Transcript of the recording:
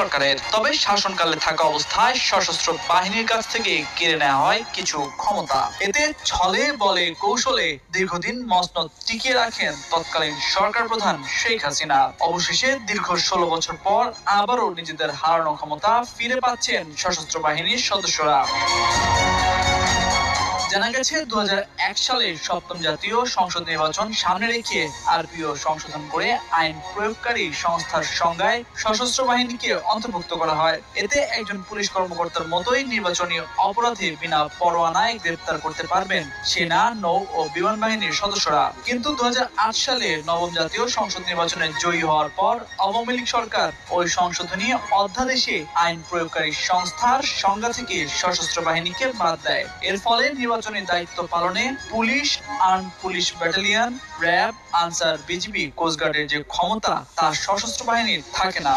সরকারের। তবে শাসনকালে থাকা অবস্থায় সশস্ত্র বাহিনীর কাছ থেকে কেড়ে নেওয়া হয় কিছু ক্ষমতা। এতে ছলে বলে কৌশলে দীর্ঘদিন মসনদ টিকিয়ে রাখেন তৎকালীন সরকার প্রধান শেখ হাসিনা। অবশেষে দীর্ঘ ১৬ বছর পর আবারও নিজেদের হারানো ক্ষমতা ফিরে পাচ্ছেন সশস্ত্র বাহিনীর সদস্যরা। জানা গেছে ২০০১ সালে সপ্তম জাতীয় সংসদ নির্বাচন সামনে রেখে আরপিও সংশোধন করে আইন প্রয়োগকারী সংস্থার সংজ্ঞায় সশস্ত্র বাহিনীকে অন্তর্ভুক্ত করা হয়। এতে একজন পুলিশ কর্মকর্তার মতোই নির্বাচনী অপরাধে বিনা পরোয়ানায় গ্রেপ্তার করতে পারবেন সেনা, নৌ ও বিমান বাহিনীর সদস্যরা। কিন্তু ২০০৮ সালে নবম জাতীয় সংসদ নির্বাচনে জয়ী হওয়ার পর আওয়ামী লীগ সরকার ওই সংশোধনী অধ্যাদেশে আইন প্রয়োগকারী সংস্থার সংজ্ঞা থেকে সশস্ত্র বাহিনীকে বাদ দেয়। এর ফলে নির্বাচনী দায়িত্ব পালনে police, armed police battalion, RAB, Ansar, BGB, কোস্টগার্ডের যে ক্ষমতা তা সশস্ত্র বাহিনীর থাকে না।